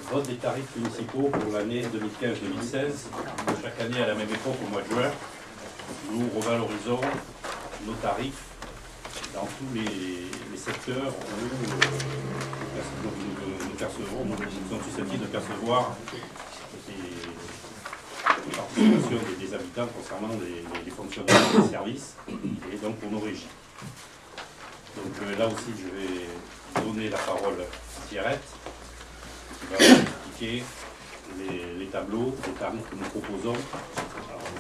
vote des tarifs municipaux pour l'année 2015-2016. Chaque année, à la même époque, au mois de juin, nous revalorisons nos tarifs dans tous les secteurs où nous percevons, nous sommes susceptibles de percevoir les participations des habitants concernant les fonctionnements des services et donc pour nos régies. Donc là aussi, je vais donner la parole à Pierrette qui va expliquer les tableaux, les tarifs que nous proposons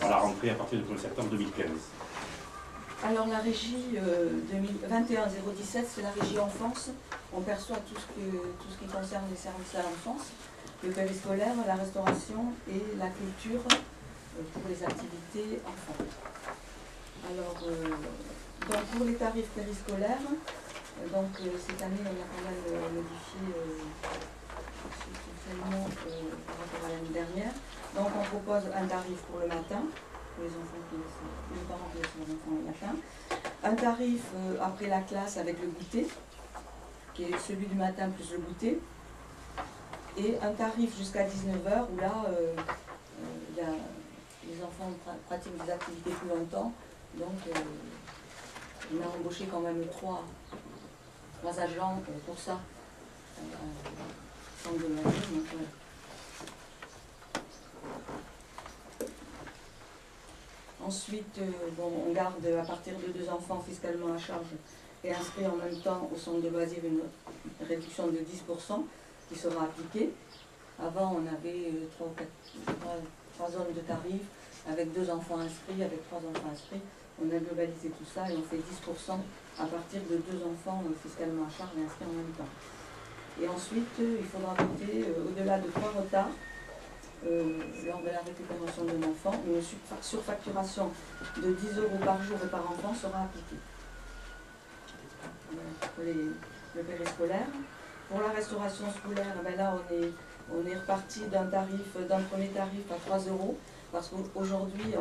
à la rentrée à partir du 1er septembre 2015. Alors la régie 21-017, c'est la régie enfance. On perçoit tout ce qui concerne les services à l'enfance, le périscolaire, la restauration et la culture pour les activités enfants. Alors, donc pour les tarifs périscolaires, cette année on a pas mal modifié substantiellement par rapport à l'année dernière. Donc on propose un tarif pour le matin, pour les enfants les parents qui laissent leurs enfants le matin. Un tarif après la classe avec le goûter, qui est celui du matin plus le goûter. Et un tarif jusqu'à 19h où là, les enfants pratiquent des activités plus longtemps. Donc on a embauché quand même trois agents pour ça. Centre de loisirs, donc voilà. Ensuite, on garde à partir de 2 enfants fiscalement à charge et inscrits en même temps au centre de loisirs une réduction de 10% qui sera appliquée. Avant, on avait 3 zones de tarifs avec 2 enfants inscrits, avec 3 enfants inscrits. On a globalisé tout ça et on fait 10% à partir de 2 enfants fiscalement à charge et inscrits en même temps. Et ensuite, il faudra voter, au-delà de 3 retards, lors de la récupération d'un enfant, une surfacturation de 10 € par jour et par enfant sera appliquée. Pour le périscolaire. Pour la restauration scolaire, là on est reparti d'un premier tarif à 3 €, parce qu'aujourd'hui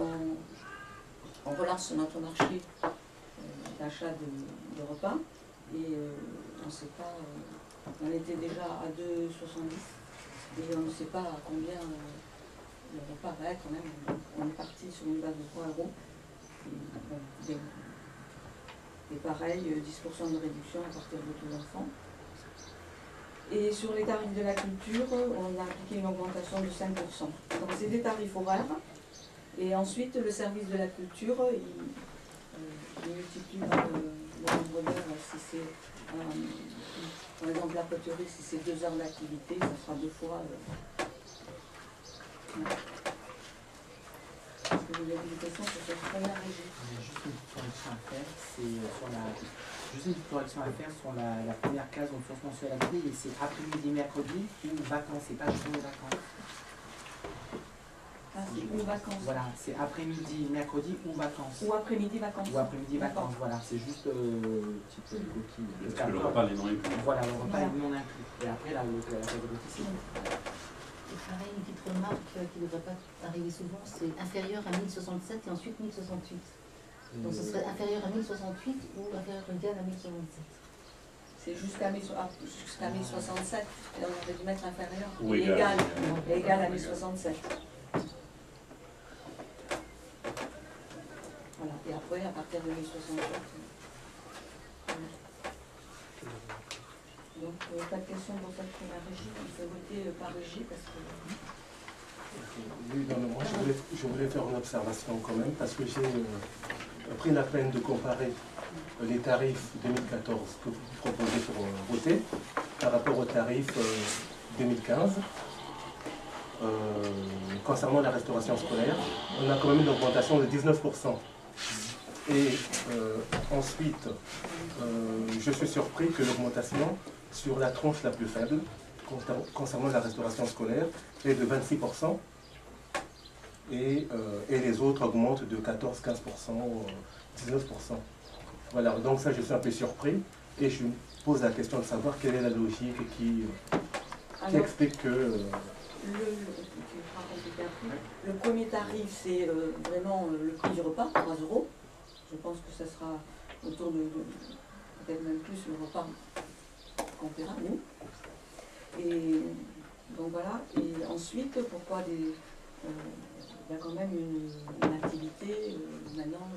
on relance notre marché d'achat de repas et on ne sait pas, on était déjà à 2,70 € et on ne sait pas à combien le repas va être quand même. Donc, on est parti sur une base de 3 €. Et pareil, 10% de réduction à partir de 2 enfants. Et sur les tarifs de la culture, on a appliqué une augmentation de 5%. Donc c'est des tarifs horaires. Et ensuite, le service de la culture, il multiplie par le nombre d'heures. Si c'est, par exemple, la poterie, si c'est 2 heures d'activité, ça sera 2 fois. Est-ce que vous avez des questions sur cette première régie? Juste une petite correction à faire, sur la première case en source mensuelle à et c'est après-midi, mercredi ou vacances, c'est pas journée vacances. Ah, c'est ou vacances. Voilà, c'est après-midi, mercredi ou vacances. Ou après-midi, vacances. Ou après-midi, vacances, voilà, c'est juste petit peu de coquille. Parce que le repas n'est non inclus. Voilà, le repas est non inclus. Et après, la réalité, c'est. Et pareil, une petite remarque qui ne devrait pas arriver souvent, c'est inférieur à 1067 et ensuite 1068. Donc ce serait inférieur à 1068 ou inférieur ou égal à 1067. C'est jusqu'à 1067. Et on aurait dû mettre inférieur. Ou et égal à 1067. Voilà. Et après, à partir de 1067. Voilà. Donc, pas de question pour cette première régie. Il faut voter par régie parce que. Oui, non, moi je voulais faire une observation quand même parce que j'ai pris la peine de comparer les tarifs 2014 que vous proposez pour voter par rapport aux tarifs 2015. Concernant la restauration scolaire, on a quand même une augmentation de 19%. Et ensuite, je suis surpris que l'augmentation sur la tranche la plus faible, concernant la restauration scolaire, est de 26%, et les autres augmentent de 14, 15%, 19%. Voilà, donc ça je suis un peu surpris, et je me pose la question de savoir quelle est la logique qui explique que... Le premier tarif, c'est vraiment le prix du repas, 3 €. Je pense que ça sera autour de peut-être même plus le repas qu'on paiera, nous. Et Donc voilà, et ensuite, pourquoi il y a quand même une activité maintenant.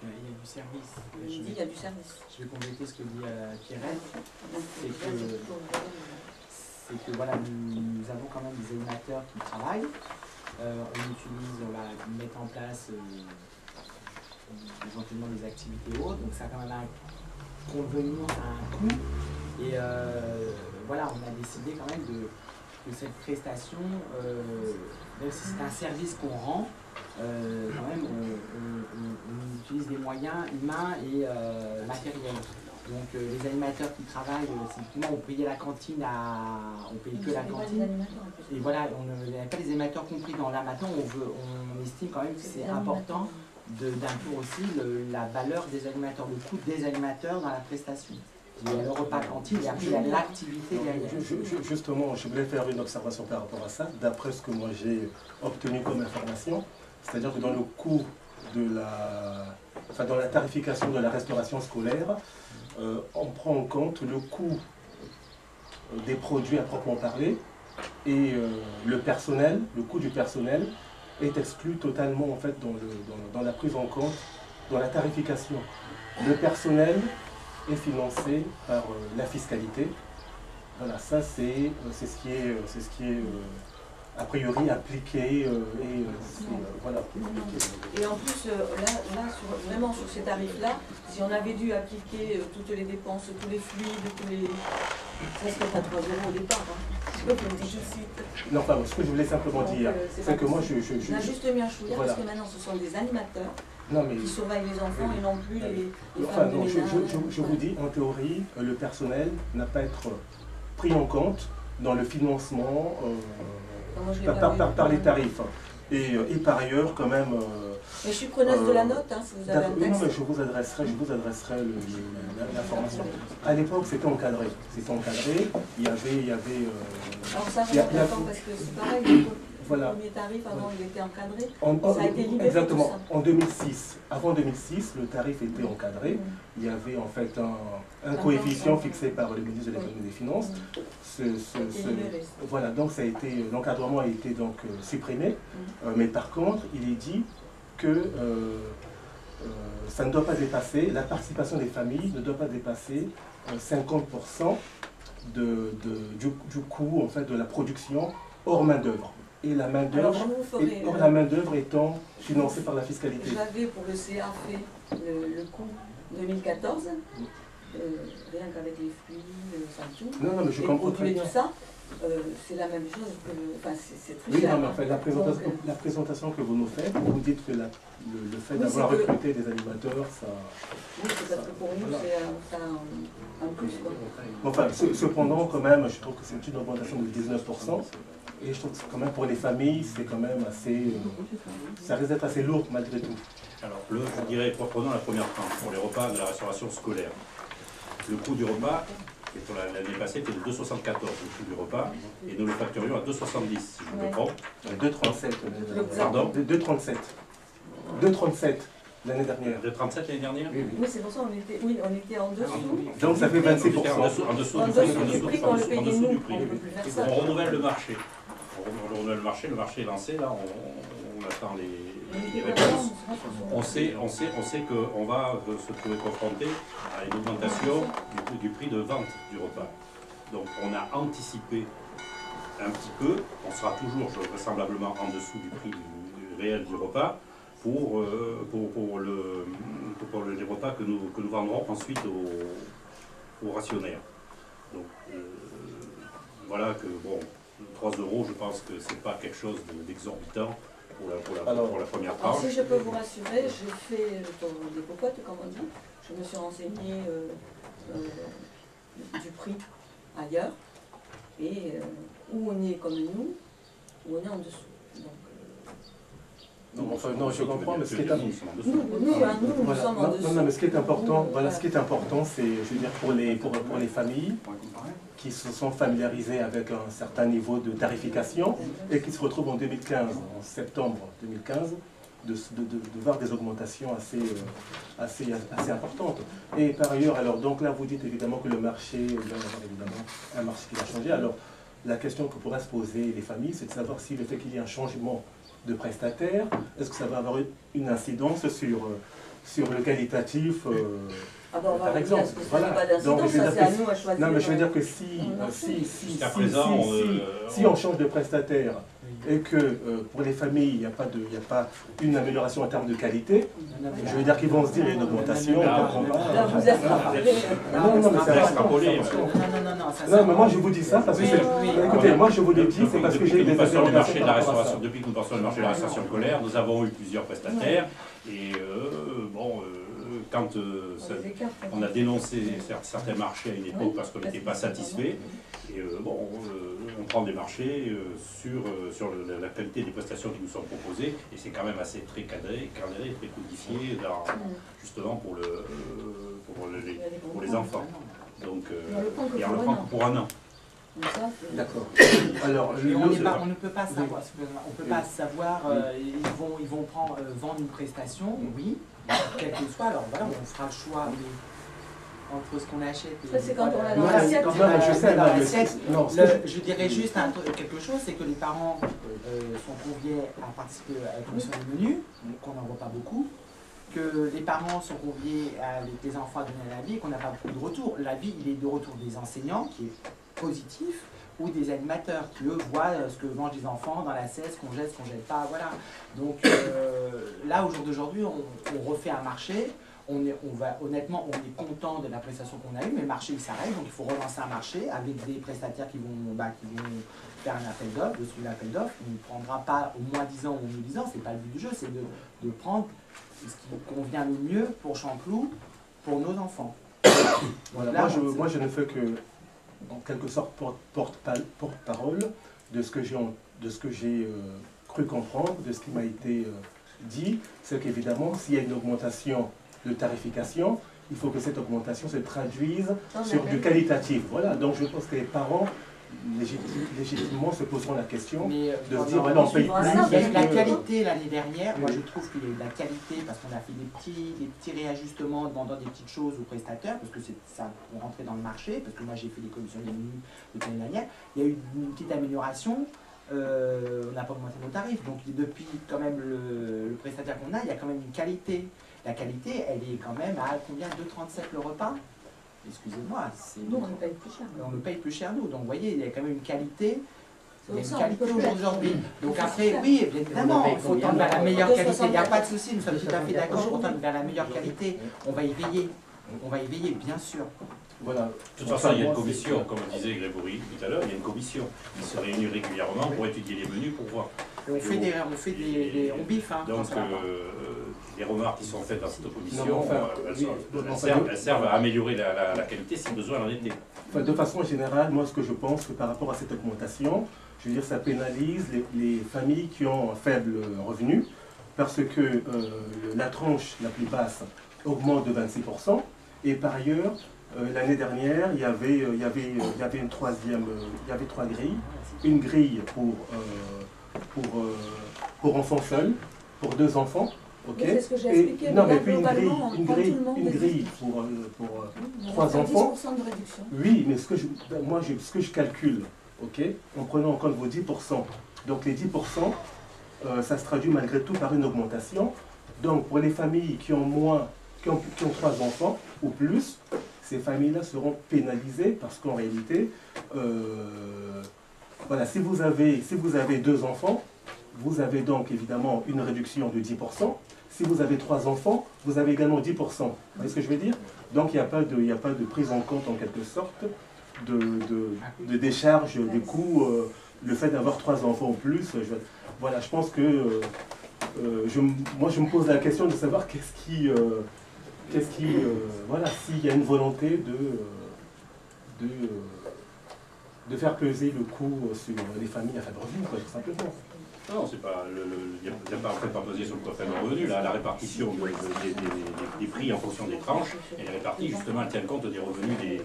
Il y a du service. Il y a du service. Je vais compléter ce que dit Pierrette. C'est C'est que voilà, nous avons quand même des animateurs qui travaillent. On va mettre en place éventuellement des activités autres. Donc ça a quand même un convenant, un coût. Et voilà, on a décidé quand même que cette prestation, même si c'est un service qu'on rend, quand même on utilise des moyens humains et matériels. Donc les animateurs qui travaillent, typiquement on payait la cantine on payait que la cantine. Et voilà, on n'avait pas les animateurs compris dans là maintenant, on estime quand même que c'est important d'inclure aussi la valeur des animateurs, le coût des animateurs dans la prestation. Il y a le repas cantine et après il y a l'activité derrière. Justement, je voulais faire une observation par rapport à ça, d'après ce que moi j'ai obtenu comme information, c'est-à-dire que dans le coût dans la tarification de la restauration scolaire, on prend en compte le coût des produits à proprement parler et le personnel, le coût du personnel est exclu totalement en fait dans la prise en compte, dans la tarification. Le personnel est financé par la fiscalité. Voilà, ça c'est ce qui est a priori appliqué voilà. Et en plus, vraiment sur ces tarifs-là, si on avait dû appliquer toutes les dépenses, tous les fluides, ça serait pas 3 € au départ. Je le dis tout de suite. Non, ce que je voulais simplement dire, c'est que moi on a juste mis un chouïa parce que maintenant ce sont des animateurs qui surveillent les enfants et non plus les femmes de ménage. Je vous dis, en théorie, le personnel n'a pas à être pris en compte dans le financement par les tarifs. Et par ailleurs, quand même... mais je suis preneuse de la note, si vous avez un texte. Non, mais je vous adresserai l'information. À l'époque, c'était encadré. Il y avait alors ça, je comprends parce que c'est pareil, le premier tarif, avant, il était encadré. Ça a été libéré. Exactement. En 2006, avant 2006, le tarif était encadré. Il y avait en fait un coefficient fixé par le ministre de l'Économie et des Finances. Voilà, donc l'encadrement a été donc supprimé. Mais par contre, il est dit que ça ne doit pas dépasser, la participation des familles ne doit pas dépasser 50% du coût en fait, de la production hors main-d'œuvre. Et la main-d'œuvre étant financée par la fiscalité. J'avais pour le CA fait le coût 2014, rien qu'avec les fluides, ça tout. Non, mais je comprends très bien. Tout ça, c'est la même chose que. Enfin, c'est très cher. Oui, non, mais en fait, la présentation que vous nous faites, vous dites que le fait d'avoir recruté des animateurs, ça. Oui, c'est parce que pour nous, c'est un plus. Enfin, cependant, quand même, je trouve que c'est une augmentation de 19%. Et je trouve que quand même pour les familles, c'est quand même assez... ça risque d'être assez lourd malgré tout. Alors, je dirais, prenons la première tranche, pour les repas de la restauration scolaire. Le coût du repas, qui pour l'année passée, était de 2,74 le coût du repas, et nous le facturions à 2,70, si je me trompe. 2,37. Pardon 2,37. 2,37 l'année dernière. 2,37 l'année dernière? Oui, c'est pour ça qu'on était en dessous. Donc ça fait 26%. En dessous du prix. On renouvelle le marché. Le marché est lancé, là, on attend les réponses. On sait qu'on va se trouver confronté à une augmentation du prix de vente du repas. Donc on a anticipé un petit peu, on sera toujours vraisemblablement en dessous du prix réel du repas pour les repas que nous vendrons ensuite aux rationnaires. Donc voilà que bon. 3 €, je pense que ce n'est pas quelque chose d'exorbitant pour la première tranche. Si je peux vous rassurer, j'ai fait des popotes, comme on dit. Je me suis renseignée du prix ailleurs. Et où on est comme nous, où on est en dessous. Non, je comprends, mais ce qui est important, mais ce qui est important, c'est, je veux dire, pour les familles qui se sont familiarisées avec un certain niveau de tarification et qui se retrouvent en 2015, en septembre 2015, de voir des augmentations assez importantes. Et par ailleurs, alors donc là vous dites évidemment que le marché, il va y avoir évidemment un marché qui va changer. Alors la question que pourraient se poser les familles, c'est de savoir si le fait qu'il y ait un changement de prestataire, est-ce que ça va avoir une incidence sur le qualitatif Ah ben on va par vous exemple, dire, parce que voilà. ça n'a pas Donc, d'incidence, je veux ça dire c'est à que nous à choisir. non, mais je veux dire que Jusqu'à présent, si on change de prestataire et que pour les familles, il n'y a pas une amélioration en termes de qualité, je veux dire qu'ils vont se dire il y a une augmentation, on comprend pas. Là, vous êtes Non, mais c'est extrapolé. non, mais moi je vous dis ça parce que écoutez, moi je vous le dis, c'est parce que j'ai des interrogations par rapport à ça. Depuis que nous passons le marché de la restauration scolaire, nous avons eu plusieurs prestataires et quand on a dénoncé certains marchés à une époque parce qu'on n'était pas satisfait, et on prend des marchés sur la qualité des prestations qui nous sont proposées, et c'est quand même assez très cadré, très codifié, justement pour les enfants. Donc, et on le prend que pour un an. D'accord. Alors, on ne peut pas savoir, ils vont vendre une prestation, oui, quelle que soit, alors voilà, on fera le choix entre ce qu'on achète et... Ça c'est quand on a dans Voilà, l'assiette. quand on a dans l'assiette. Je dirais juste quelque chose, c'est que les parents sont conviés à participer à la commission du menu, qu'on n'en voit pas beaucoup, que les parents sont conviés avec les enfants à donner l'avis et qu'on n'a pas beaucoup de retour. L'avis, il est de retour des enseignants, qui est positif, ou des animateurs qui, eux, voient ce que mangent les enfants dans l'assiette, ce qu'on jette, ce qu'on jette pas, voilà. Donc là, au jour d'aujourd'hui, on refait un marché. Honnêtement, on est content de la prestation qu'on a eue, mais le marché il s'arrête, donc il faut relancer un marché avec des prestataires qui vont faire un appel d'offres, de suivre l'appel d'offres. On ne prendra pas au moins 10 ans ou au mieux 10 ans, c'est pas le but du jeu, c'est de prendre ce qui convient le mieux pour Chanteloup, pour nos enfants. Voilà, là, moi je ne fais que, en quelque sorte, porte-parole de ce que j'ai cru comprendre, de ce qui m'a été dit, c'est qu'évidemment, s'il y a une augmentation de tarification, il faut que cette augmentation se traduise sur du qualitatif. Voilà, donc je pense que les parents, légitimement, se poseront la question de se dire, voilà, on paye plus. Il y a eu de la qualité l'année dernière, moi je trouve qu'il y a eu de la qualité parce qu'on a fait des petits réajustements, demandant des petites choses aux prestataires, parce que ça pour rentrer dans le marché, parce que moi j'ai fait des commissions des menus l'année dernière, il y a eu une petite amélioration. On n'a pas augmenté nos tarifs, donc depuis quand même le prestataire qu'on a, il y a quand même une qualité. La qualité, elle est quand même à combien? 2,37 le repas? Excusez-moi, nous on le paye plus cher. On le paye plus cher nous, donc vous voyez, il y a quand même une qualité. Il y a une Ça, qualité on peut aujourd'hui. faire. Donc après, oui, bien évidemment, il faut tendre vers la meilleure qualité, il n'y a pas de souci, nous sommes tout à fait d'accord pour tendre vers la meilleure qualité. On va y veiller, bien sûr. Voilà. De toute façon, il y a une commission, comme disait Grégory tout à l'heure, il y a une commission qui se réunit régulièrement pour étudier les menus, pour voir. Et on biffe, hein. Donc, les remarques qui sont faites dans cette commission, non, elles servent à améliorer la qualité si besoin en était. Enfin, de façon générale, moi, ce que je pense que par rapport à cette augmentation, je veux dire, ça pénalise les familles qui ont un faible revenu, parce que la tranche la plus basse augmente de 26%, et par ailleurs, l'année dernière, il y avait une troisième, il y avait 3 grilles. Une grille pour enfants seuls, pour 2 enfants, ok. C'est ce que j'ai expliqué. Non, mais puis une grille pour 3 enfants. 10% de réduction. Oui, mais ce que je calcule, ok, en prenant en compte vos 10%. Donc les 10%, ça se traduit malgré tout par une augmentation. Donc pour les familles qui ont 3 enfants ou plus, ces familles-là seront pénalisées parce qu'en réalité, voilà, si vous avez 2 enfants, vous avez donc évidemment une réduction de 10%. Si vous avez 3 enfants, vous avez également 10%. Vous voyez ce que je veux dire? Donc il n'y a pas de prise en compte en quelque sorte de décharge des coûts, le fait d'avoir 3 enfants ou plus. Voilà, je pense que moi je me pose la question de savoir voilà, s'il y a une volonté de faire peser le coût sur les familles à faible revenu, quoi, tout simplement. Non, c'est pas il n'y a pas peser sur le coût faible revenu. La répartition des prix en fonction des tranches, elle est répartie justement, elle tient compte des revenus des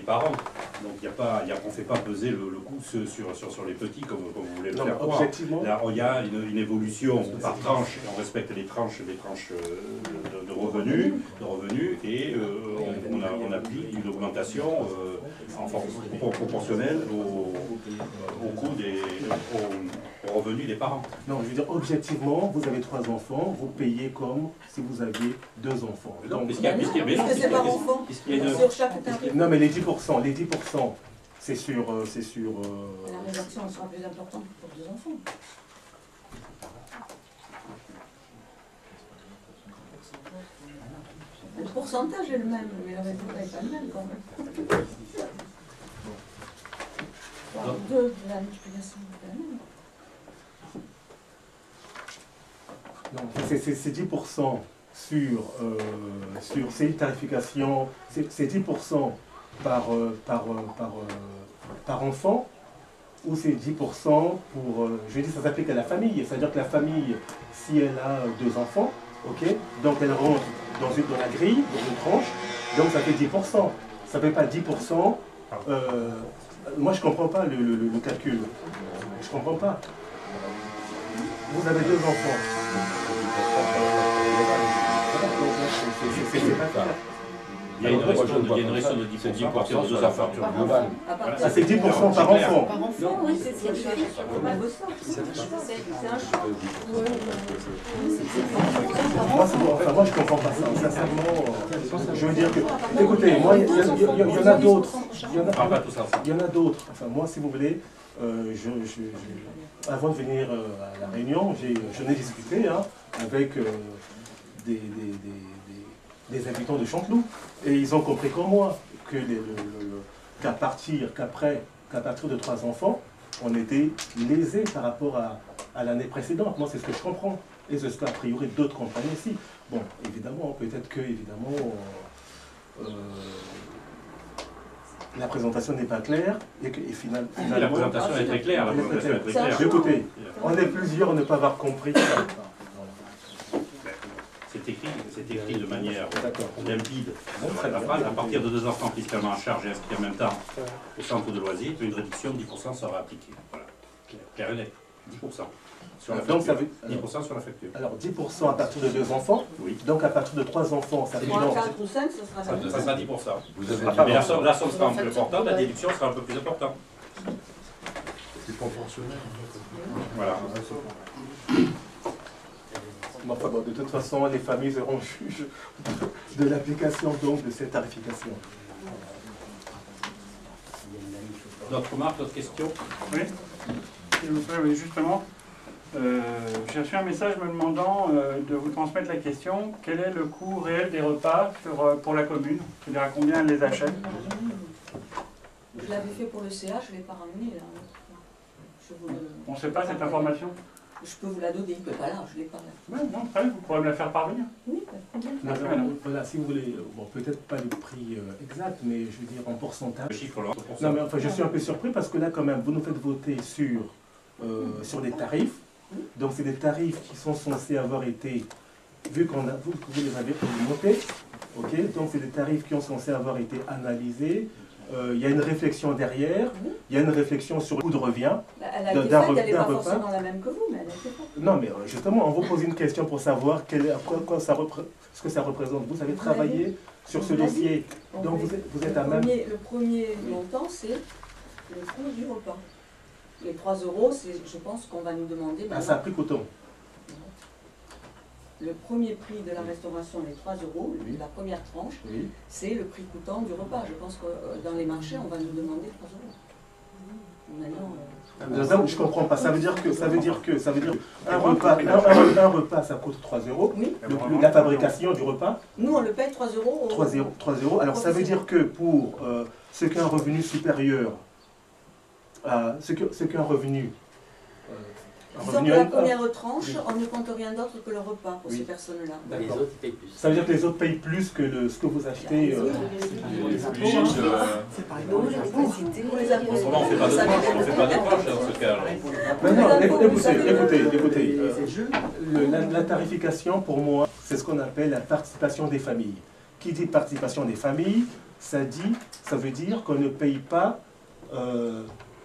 parents. Donc on ne fait pas peser le coût sur les petits comme vous voulez le faire croire. Là, il y a une évolution par tranche, on respecte les tranches de revenus et on applique une augmentation proportionnel au coût aux revenus des parents. Non, je veux dire, objectivement, vous avez 3 enfants, vous payez comme si vous aviez 2 enfants. Donc, Puisque c'est par enfant, sur chaque tarif. non, mais les 10%, c'est sur... La réduction sera plus importante pour 2 enfants. Le pourcentage est le même, mais le résultat n'est pas le même quand même. La multiplication est la même. Non, c'est 10% sur ces tarifications, c'est 10% par enfant, ou c'est 10% pour, je dis ça s'applique à la famille, c'est-à-dire que la famille, si elle a 2 enfants, ok, donc elle rentre dans la grille, dans une tranche, donc ça fait 10%. Ça ne fait pas 10%. Moi je ne comprends pas le calcul. Je ne comprends pas. Vous avez 2 enfants. C'est pas clair. Il y a une réduction de 10% à partir de 2 enfants. Ah, c'est 10% par enfant. Par enfant, oui, c'est un choix. Moi, je comprends pas ça. Sincèrement, je veux dire que... Écoutez, moi, il y en a d'autres. Il y en a d'autres. Enfin, moi, si vous voulez, avant de venir à la réunion, j'en ai discuté avec des habitants de Chanteloup. Et ils ont compris comme moi qu'à partir de 3 enfants, on était lésés par rapport à l'année précédente. Moi, c'est ce que je comprends. Et c'est ce qu'a priori d'autres comprennent aussi. Bon, évidemment, peut-être que la présentation n'est pas claire et finalement... La présentation est très claire. Écoutez, on est plusieurs à ne pas avoir compris ça. C'est écrit de manière limpide. À partir de 2 enfants fiscalement en charge et inscrits en même temps au centre de loisirs, une réduction de 10% sera appliquée. Voilà. Clair et net. 10%. Sur la facture. 10% sur la facture. Alors 10% à partir de 2 enfants, oui. Donc à partir de 3 enfants, ça fait 4 ou 5, ça sera 10%. Mais la somme sera un peu importante, la déduction sera un peu plus importante. C'est proportionnel. Voilà. Enfin, bon, de toute façon, les familles seront juges de l'application donc de cette tarification. D'autres remarques, d'autres questions? Oui, s'il vous plaît, oui, justement. J'ai reçu un message me demandant de vous transmettre la question: quel est le coût réel des repas pour la commune? C'est-à-dire à combien elle les achète? Je l'avais fait pour le CA, je ne l'ai pas ramené là. On ne sait pas cette information? Je peux vous la donner, il ne peut pas là, je ne l'ai pas là. Oui, non, très bien, vous pourrez me la faire parvenir. Oui, voilà, si vous voulez, bon, peut-être pas le prix exact, mais je veux dire en pourcentage. Le chiffre là, non, mais enfin, je suis un peu surpris parce que là, quand même, vous nous faites voter sur des tarifs. Donc, c'est des tarifs qui sont censés avoir été, vu que vous les avez montés, ok, donc c'est des tarifs qui sont censés avoir été analysés. Il y a une réflexion derrière, il y a une réflexion sur le coût de revient. Elle a été faite, elle n'est pas forcément la même que vous, mais elle a été faite. Non, mais justement, on vous pose une question pour savoir ce que ça représente. Vous avez travaillé sur ce dossier, donc vous êtes à même... Le premier montant, c'est le coût du repas. Les 3 €, je pense qu'on va nous demander... Ah, ça a pris coton. Le premier prix de la restauration, les 3 €, oui. La première tranche, oui. C'est le prix coûtant du repas. Je pense que dans les marchés, on va nous demander 3 €. Maintenant, je comprends pas. Ça veut dire un repas, ça coûte 3 €. Oui. La fabrication du repas. Nous, on le paye 3 €. 3 €. Alors ça veut dire que pour ceux qui ont un revenu supérieur à ceux qui ont un revenu. Disons que la première tranche, on ne compte rien d'autre que le repas pour ces personnes-là. Les autres payent plus. Ça veut dire que les autres payent plus que ce que vous achetez. C'est par exemple pour les impôts. On ne fait pas de tranche dans ce cas. Écoutez. La tarification, pour moi, c'est ce qu'on appelle la participation des familles. Qui dit participation des familles, ça veut dire qu'on ne paye pas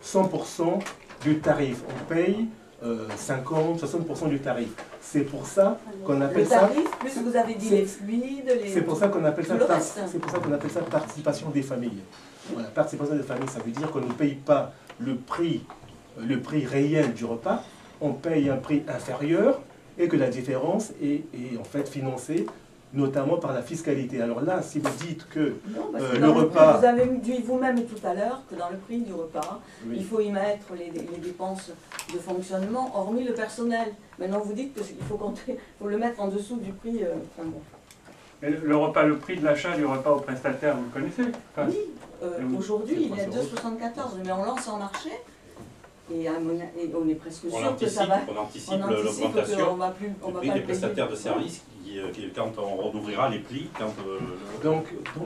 100% du tarif. On paye 50-60% du tarif. C'est pour ça qu'on appelle ça... Le tarif, plus vous avez dit les fluides, les... C'est pour ça qu'on appelle ça participation des familles. Voilà, participation des familles, ça veut dire qu'on ne paye pas le prix réel du repas, on paye un prix inférieur et que la différence est en fait financée notamment par la fiscalité. Alors là, si vous dites que Non, parce que le dans repas... Vous avez dit vous-même tout à l'heure que dans le prix du repas, Oui. il faut y mettre les dépenses de fonctionnement, hormis le personnel. Maintenant, vous dites qu'il faut compter, faut le mettre en dessous du prix. Enfin, bon. Mais le prix de l'achat du repas au prestataire, vous le connaissez? Enfin, Oui, aujourd'hui, il est à 2,74, mais on lance en marché. Et on est presque sûr que ça va. On anticipe l'augmentation On du va prix pas des le payer. prestataires de services quand on ouvrira les plis, quand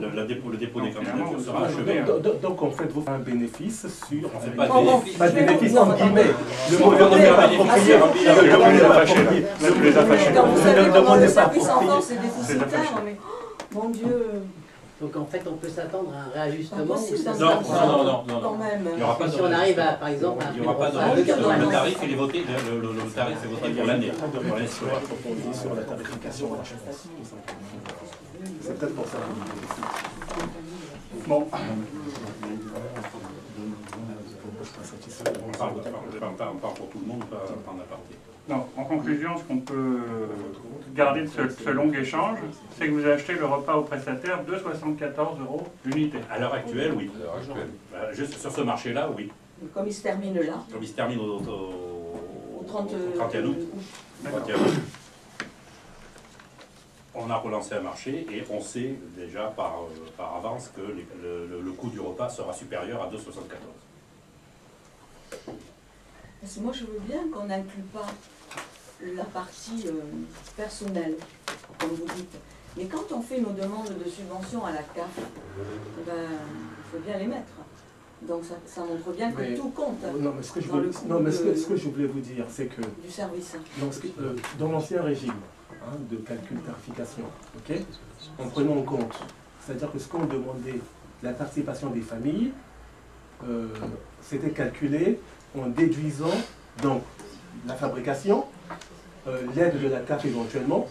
le dépôt des candidatures sera achevé. Donc en fait, vous faites un bénéfice sur... On ne fait pas de bénéfice. Pas de bénéfice, entre guillemets. Le On mot peut n'est faire pas bénéficier approprié. un bilan. Le mot n'est pas fâché, là. approprié. Vous les a fâchés. Quand vous savez Le comment mot le n'est pas service approprié. enfance est C'est déficitaire, fâché. mais mon Dieu, Donc en fait, on peut s'attendre à un réajustement. pas possible dans Non, ce non, quand même. Il n'y aura pas de Si on arrive à, par exemple, à Il n'y aura pas de un réduction. repas Le de tarif, il est voté, le tarif est voté pour l'année. Pour l'année scolaire. Sur la tarification, je pense. C'est peut-être pour ça. Bon, On parle pour tout le monde, pas en aparté. non, en conclusion, ce qu'on peut garder de ce long échange, c'est que vous achetez le repas au prestataire 2,74 € l'unité. À l'heure actuelle, oui. Juste sur ce marché-là, oui. Comme il se termine là, Comme il se termine au au 31 août. 31 août. On a relancé un marché et on sait déjà par avance que le coût du repas sera supérieur à 2,74. Parce que moi, je veux bien qu'on n'inclue pas la partie personnelle, comme vous dites. Mais quand on fait nos demandes de subvention à la CAF, ben, il faut bien les mettre. Donc ça montre bien que Mais- tout compte Non, mais ce que je Dans le voulais, coût non, mais de- ce que je voulais vous dire, c'est que du service. dans l'ancien régime de calcul tarification, ok, en prenant en compte, c'est-à-dire que ce qu'on demandait, la participation des familles, c'était calculé en déduisant donc la fabrication, l'aide de la CAF éventuellement.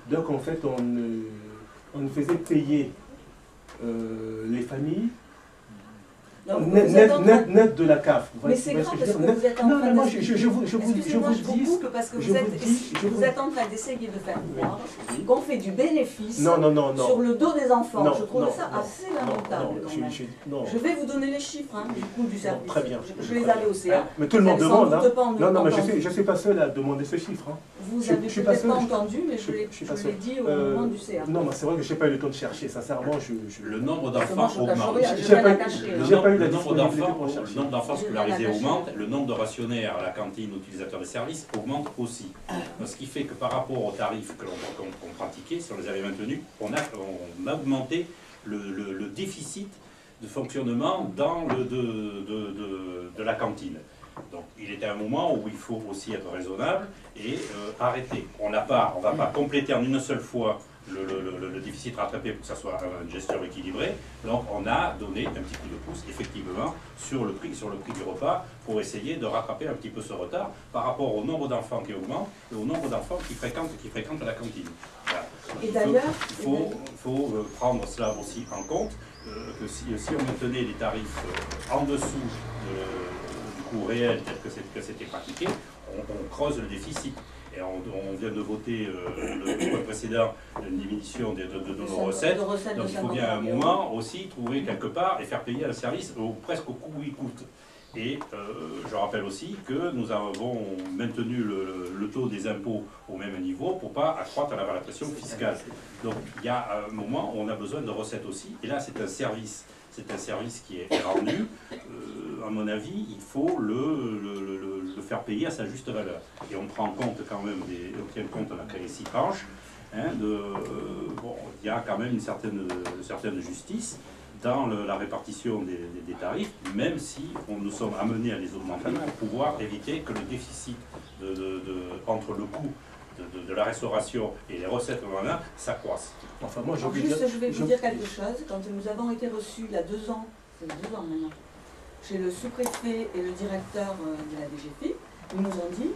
Donc en fait, on faisait payer les familles Donc, vous êtes en train- net de la CAF. Mais c'est grave parce que Net- vous êtes en Non, train mais moi, d'expliquer. je vous Excusez-moi, je vous dis... coupe parce que je vous vous êtes, dis- je vous vous- êtes en train d'essayer de faire croire Oui. qu'on fait du bénéfice Non, non, non, non. sur le dos des enfants. Non, je trouve non, ça non, assez non, lamentable non, quand même. non. Je vais vous donner les chiffres du coût du service. très bien. Je les avais au CA. Mais tout le monde Vous avez sans demande. doute pas Non, non, mais entendu. je ne suis pas seul à demander ce chiffre. Vous je avez suis pas peut-être pas seul, entendu, mais je l'ai suis pas seul. dit au moment du CA. Non, mais c'est vrai que je n'ai pas eu le temps de chercher. Sincèrement, Le nombre Parce que moi, d'enfants je cache augmente. rien, J'ai j'ai rien pas à eu- cacher. j'ai pas eu la Le nombre disponibilité pour chercher. le nombre d'enfants J'ai scolarisés rien à cacher. augmente, le nombre de rationnaires à la cantine utilisateurs des services augmente aussi. Ce qui fait que par rapport aux tarifs qu'on pratiquait, si on les avait maintenus, on a augmenté le déficit de fonctionnement de la cantine. Donc il était un moment où il faut aussi être raisonnable et arrêter. On ne va pas compléter en une seule fois le déficit rattrapé pour que ça soit une gestion équilibrée. Donc on a donné un petit coup de pouce effectivement sur le prix du repas pour essayer de rattraper un petit peu ce retard par rapport au nombre d'enfants qui augmente et au nombre d'enfants qui fréquentent la cantine. Voilà. Et d'ailleurs, Il faut prendre cela aussi en compte, que si on maintenait les tarifs en dessous du coût réel tel que c'était pratiqué, on creuse le déficit. Et on vient de voter le mois précédent une diminution de nos recettes. Donc il faut bien à un moment aussi trouver quelque part et faire payer un service presque au coût où il coûte. Et je rappelle aussi que nous avons maintenu le taux des impôts au même niveau pour ne pas accroître la pression fiscale. Donc il y a un moment où on a besoin de recettes aussi. Et là c'est un service qui est rendu. À mon avis, il faut le faire payer à sa juste valeur. Et on prend en compte quand même, on tient compte, on a créé 6 tranches. Il y a quand même une certaine justice dans la répartition des tarifs, même si nous sommes amenés à les augmenter pour pouvoir éviter que le déficit entre le coût de la restauration et les recettes qu'on en a s'accroissent. Enfin, moi, je vais vous dire quelque chose. Quand nous avons été reçus il y a 2 ans, c'est 2 ans maintenant, chez le sous-préfet et le directeur de la DGFiP, ils nous ont dit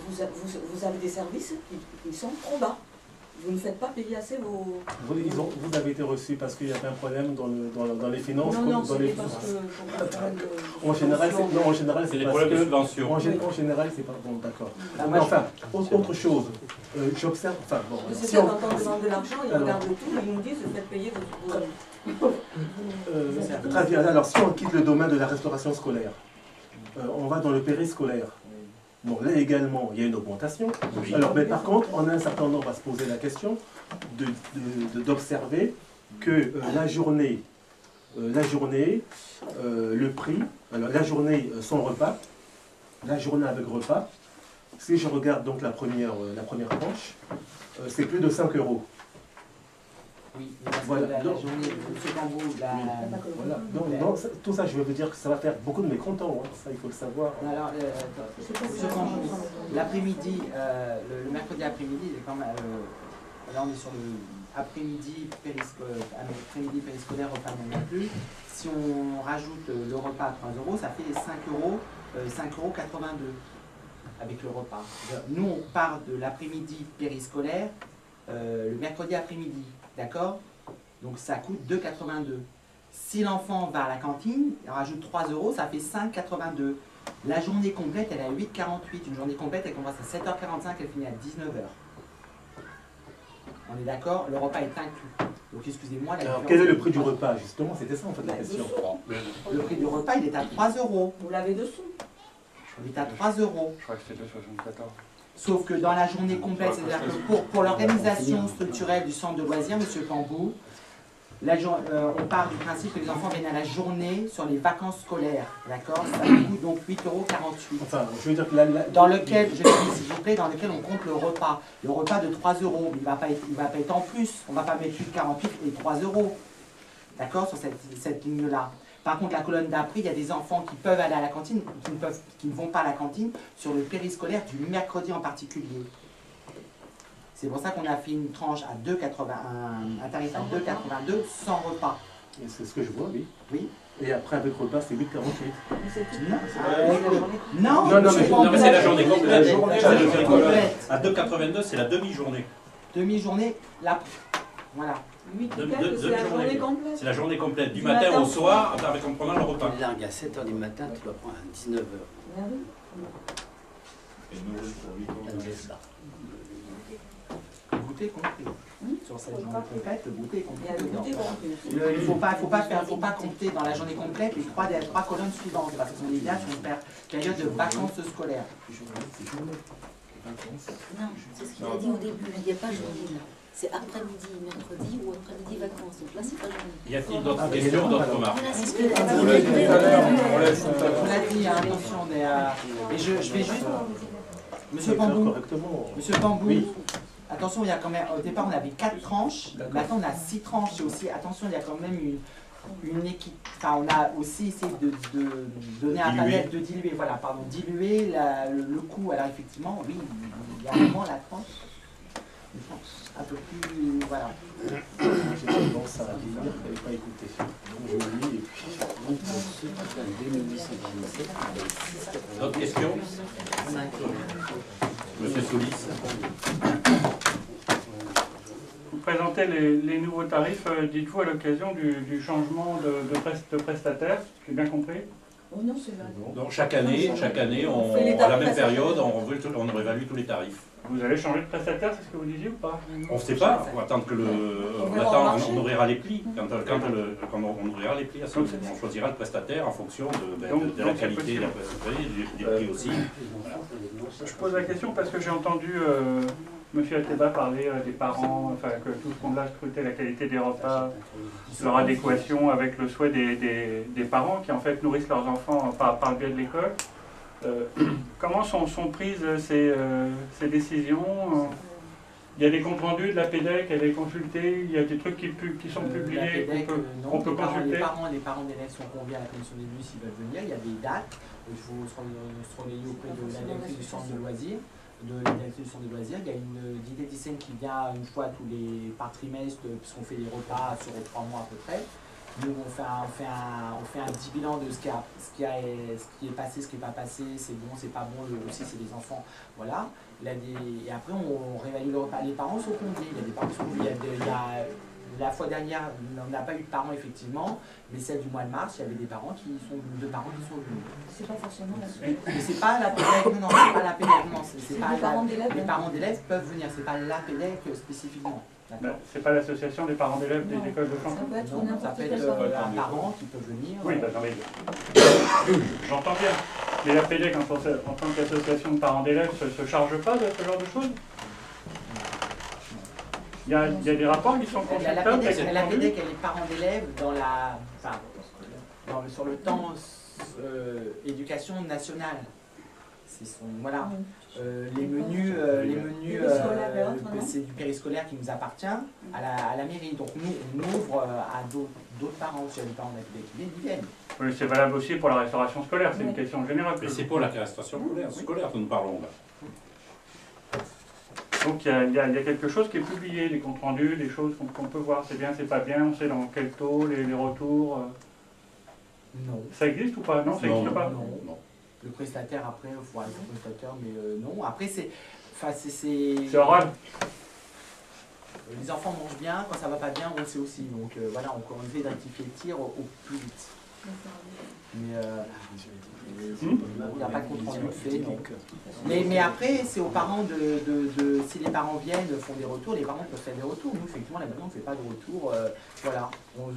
vous avez des services qui sont trop bas. Vous ne faites pas payer assez vos... Vous avez été reçu parce qu'il y avait un problème dans les finances. Non, dans les... parce que... En général, c'est les parce problèmes que... de subvention. En général, c'est pas bon, d'accord. moi, Enfin, autre chose. J'observe... Enfin, bon, C'est si ça, on... quand on demande de l'argent, ils regardent tout, ils nous disent, faites payer vos... Très bien. Alors, si on quitte le domaine de la restauration scolaire, on va dans le périscolaire. Bon, là également, il y a une augmentation. Oui. Alors, mais par contre, on a un certain nombre à se poser la question d'observer que la journée, le prix, alors la journée sans repas, la journée avec repas, si je regarde donc la première tranche, c'est plus de 5 €. Oui, parce que Voilà. la journée, c'est en gros, Voilà. Donc, tout ça, je veux vous dire que ça va faire beaucoup de mécontents, hein. Ça, il faut le savoir. Alors, l'après-midi, le mercredi après-midi, il est quand même, là on est sur le après-midi périscolaire, repas non inclus. Si on rajoute le repas à 3 €, ça fait 5,82 € avec le repas. Nous, on part de l'après-midi périscolaire le mercredi après-midi, d'accord? Donc ça coûte 2,82 €. Si l'enfant va à la cantine, on rajoute 3 €, ça fait 5,82 €. La journée complète, elle est à 8,48 €. Une journée complète, elle commence à 7h45, elle finit à 19h. On est d'accord? Le repas est inclus. Donc excusez-moi. Alors, quel est le prix du repas, justement? C'était ça, en fait, la question. Le prix du repas, il est à 3 €. Vous l'avez dessous. Il est à 3 €. Je crois que c'était 2,74 €. Sauf que dans la journée complète, c'est-à-dire que pour l'organisation structurelle du centre de loisirs, M. Pambou, on part du principe que les enfants viennent à la journée sur les vacances scolaires, d'accord? Ça coûte donc 8,48 €. Enfin, je veux dire que Dans lequel, je dis s'il vous plaît, dans lequel on compte le repas. Le repas de 3 €, il va pas être en plus. On ne va pas mettre 8,48 € et 3 €. D'accord? Sur cette ligne-là. Par contre, la colonne d'après, il y a des enfants qui peuvent aller à la cantine, qui ne vont pas à la cantine, sur le périscolaire du mercredi en particulier. C'est pour ça qu'on a fait une tranche à 2,81, un tarif à 2,82 sans repas. c'est ce que je vois, oui. Oui. Et après, avec repas, c'est 8,48 €. Non, Non, mais c'est la journée complète. La journée complète. À 2,82 €, c'est la demi-journée. Demi-journée, là. Voilà. 8 Deux c'est la journée journées. complète. C'est la journée complète, du Du matin matin au au soir, en prenant le repas. Tu largues à 7h du matin, tu dois prendre à 19h. Ah oui. Le goûter compris. Sur cette journée complète, le goûter est Il y a compris. le goûter dedans. compris. Il ne faut pas compter dans la journée complète les trois colonnes suivantes, parce qu'on est bien sur une période de vacances scolaires. Non, c'est ce qu'il a dit au début, il n'y a pas journée là. C'est après-midi, mercredi ou après-midi vacances. Donc là, c'est pas journée. Y a-t-il d'autres questions, d'autres remarques? Voilà, c'est ce qu'il a dit. On l'a dit, hein, attention, mais et je vais juste. Monsieur Pambou, Oui. attention, il y a quand même. Au départ, on avait 4 tranches. Maintenant, on a 6 tranches. Et aussi, attention, il y a quand même une équipe. Enfin, on a aussi essayé de donner un panel, de diluer. Voilà, pardon, diluer le coût. Alors, effectivement, oui, il y a vraiment la tranche. Un peu plus. Voilà. J'ai tendance à dire qu'elle n'avait pas écouté. Donc je lis et puis. D'autres questions? Monsieur Soulis. Vous présentez les nouveaux tarifs, dites-vous à l'occasion du changement de prestataire, j'ai bien compris? Oh non, c'est là. Donc chaque année, On fait les à la même tarifs période, on réévalue tous les tarifs. Vous allez changer de prestataire, c'est ce que vous disiez ou pas? On ne sait pas, on va attendre que on ouvrira les plis. Quand on ouvrira les plis, à ce moment, on choisira le prestataire en fonction de la qualité, de la qualité, des prix aussi. Voilà. Je pose la question parce que j'ai entendu M. Ateba parler des parents, enfin que tout ce monde-là scrutait la qualité des repas, leur adéquation avec le souhait des parents qui en fait nourrissent leurs enfants par le biais de l'école. Comment sont prises ces décisions? Il y a des comptes rendus de la PEDEC, elle est consultée, il y a des trucs qui sont publiés qu'on peut consulter. Les parents d'élèves sont conviés à la commission d'élus s'ils veulent venir, il y a des dates, il faut se relayer auprès de la directrice du centre de loisirs. Il y a une diététicienne qui vient une fois par trimestre, puisqu'on fait des repas sur 3 mois à peu près. Nous, on fait un petit bilan de ce qui est passé, ce qui n'est pas passé, c'est bon, c'est pas bon, aussi c'est des enfants, voilà. Et après, on réévalue le repas. Les parents sont comblés, il y a des parents qui sont comblés. La fois dernière, on n'a pas eu de parents, effectivement, mais celle du mois de mars, il y avait deux parents qui sont venus. C'est pas forcément la seule. Mais c'est pas la PEDEC, non, c'est pas la PEDEC, non, c'est pas les parents d'élèves. les parents d'élèves peuvent venir, c'est pas la PEDEC spécifiquement. C'est pas l'association des parents d'élèves des écoles de Ça Flandre? peut être Non, ça n'importe peut quel être parent. un parent qui peut venir. Oui, bah, non, mais j'entends bien. Mais la PEDEC, en tant qu'association de parents d'élèves, ne se charge pas de ce genre de choses? Il y a des rapports qui sont consultables. La PEDEC, elle est parent d'élèves sur le temps éducation nationale. Voilà. Les menus, c'est du périscolaire qui nous appartient à la mairie. Donc nous, on ouvre à d'autres parents. Si il y a des parents de la PEDEC qui viennent. Oui, c'est valable aussi pour la restauration scolaire, c'est une question générale. Mais c'est pour la restauration scolaire que nous parlons là. Donc il y a quelque chose qui est publié, des comptes rendus, des choses qu'on peut voir. C'est bien, c'est pas bien, on sait dans quel taux, les retours. Non. Ça existe ou pas? Non, ça n'existe pas. Non. Le prestataire, après, il faut aller au prestataire, mais non. Après, c'est oral. Les enfants mangent bien, quand ça va pas bien, on le sait aussi. Donc voilà, on essaie de rectifier le tir au plus vite. Mais il n'y a pas de compte rendu fait. Mais après, c'est aux parents si les parents viennent, font des retours, les parents peuvent faire des retours. Nous, effectivement, la maison, on ne fait pas de retour. Voilà, on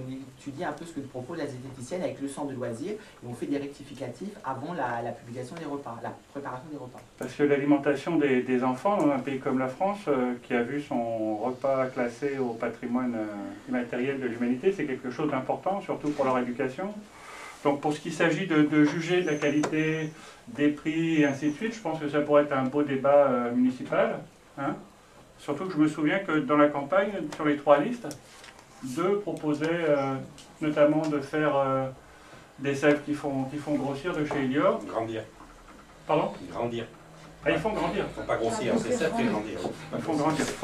étudie un peu ce que propose la zététicienne avec le centre de loisirs et on fait des rectificatifs avant la publication des repas, la préparation des repas. Parce que l'alimentation des enfants dans un pays comme la France, qui a vu son repas classé au patrimoine immatériel de l'humanité, c'est quelque chose d'important, surtout pour leur éducation. Donc pour ce qui s'agit de juger de la qualité, des prix et ainsi de suite, je pense que ça pourrait être un beau débat municipal. Hein. Surtout que je me souviens que dans la campagne, sur les 3 listes, 2 proposaient notamment de faire des sèves qui font grossir de chez Elior. Grandir. Pardon? Grandir. Ah, ils font grandir. Ils ne font pas grossir, c'est ça qui fait grandir. Ils font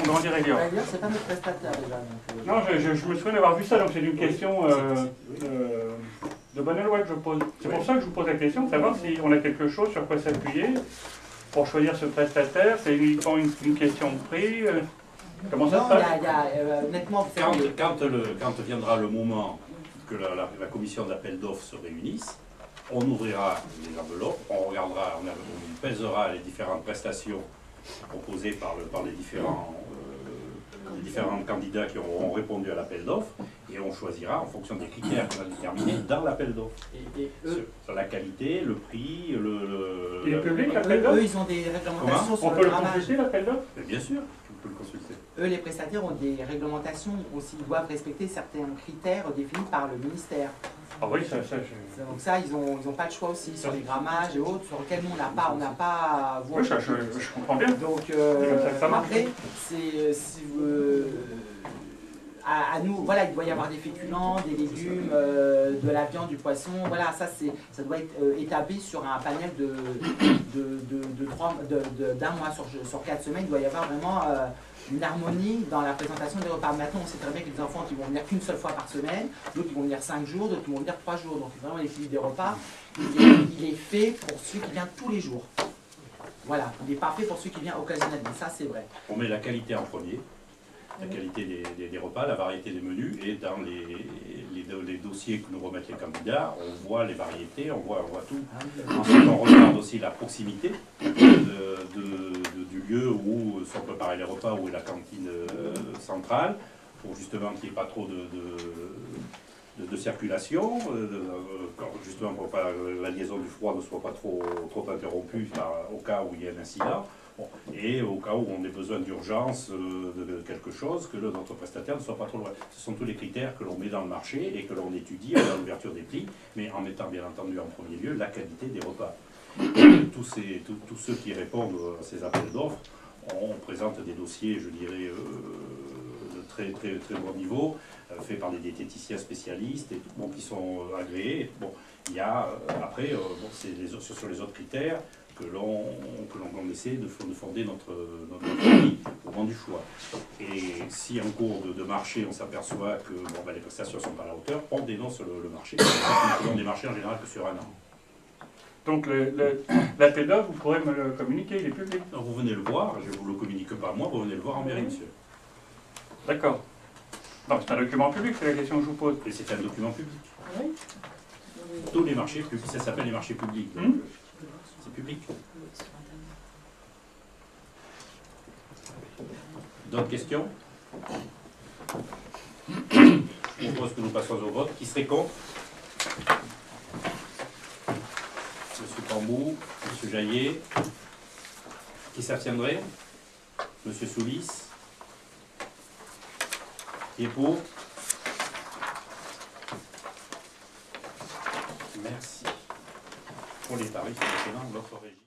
grandir Elior. Elior, c'est pas notre prestataire déjà. Non, je me souviens d'avoir vu ça, donc c'est une question de bonne loi que je pose. C'est pour ça que je vous pose la question, de savoir si on a quelque chose sur quoi s'appuyer pour choisir ce prestataire. C'est uniquement une question de prix. Comment ça se passe? Honnêtement, quand viendra le moment que la commission d'appel d'offres se réunisse, on ouvrira les enveloppes, on regardera, on pèsera les différentes prestations proposées par les différents candidats qui auront répondu à l'appel d'offres et on choisira en fonction des critères qu'on a déterminés dans l'appel d'offres. Sur la qualité, le prix, Il est public l'appel d'offres? Eux, ils ont des réglementations sur on le peut le grammage. consulter l'appel d'offres? Bien sûr, tu peux le consulter. Eux, les prestataires, ont des réglementations aussi, ils doivent respecter certains critères définis par le ministère. Ah oui, ça donc ça, ils ont pas le choix aussi sur les grammages et autres, sur lesquels nous, on n'a pas voix. Oui, je comprends bien. Donc, après, à nous, voilà, il doit y avoir des féculents, des légumes, de la viande, du poisson, voilà, ça doit être établi sur un panel d'un mois sur 4 semaines, il doit y avoir vraiment une harmonie dans la présentation des repas. Maintenant, on sait très bien qu'il y a des enfants qui vont venir qu'une seule fois par semaine, d'autres qui vont venir 5 jours, d'autres qui vont venir 3 jours, donc vraiment l'équilibre des repas, il est fait pour celui qui vient tous les jours. Voilà, il n'est pas fait pour celui qui vient occasionnellement, ça c'est vrai. On met la qualité en premier, la qualité des repas, la variété des menus, et dans les dossiers que nous remettent les candidats, on voit les variétés, on voit tout. Ensuite, on regarde aussi la proximité du lieu où sont préparés les repas, où est la cantine centrale, pour justement qu'il n'y ait pas trop de circulation, justement pour que la liaison du froid ne soit pas trop interrompue au cas où il y a un incident. Bon, et au cas où on ait besoin d'urgence de quelque chose, que notre prestataire ne soit pas trop loin. Ce sont tous les critères que l'on met dans le marché et que l'on étudie à l'ouverture des plis, mais en mettant bien entendu en premier lieu la qualité des repas. Tous ceux qui répondent à ces appels d'offres, on présente des dossiers, je dirais, de très bon niveau, faits par des diététiciens spécialistes et qui sont agréés. Bon, il y a après, sur les autres critères, que l'on essaie de fonder notre famille au moment du choix. Et si en cours de marché, on s'aperçoit que les prestations ne sont pas à la hauteur, on dénonce le marché. Nous faisons des marchés en général que sur un an. Donc l'appel d'offres, vous pourrez me le communiquer, il est public. Alors vous venez le voir, je ne vous le communique pas moi, vous venez le voir en mairie, monsieur. D'accord. Non, c'est un document public, c'est la question que je vous pose. Et c'est un document public. Oui. Tous les marchés publics, ça s'appelle les marchés publics. C'est public. D'autres questions? Je propose que nous passions au vote. Qui serait contre? Monsieur Cambou, Monsieur Jaillet. Qui s'abstiendrait? Monsieur Soulis. Qui est pour? Merci. Pour les tarifs, c'est excellent, l'autre régie.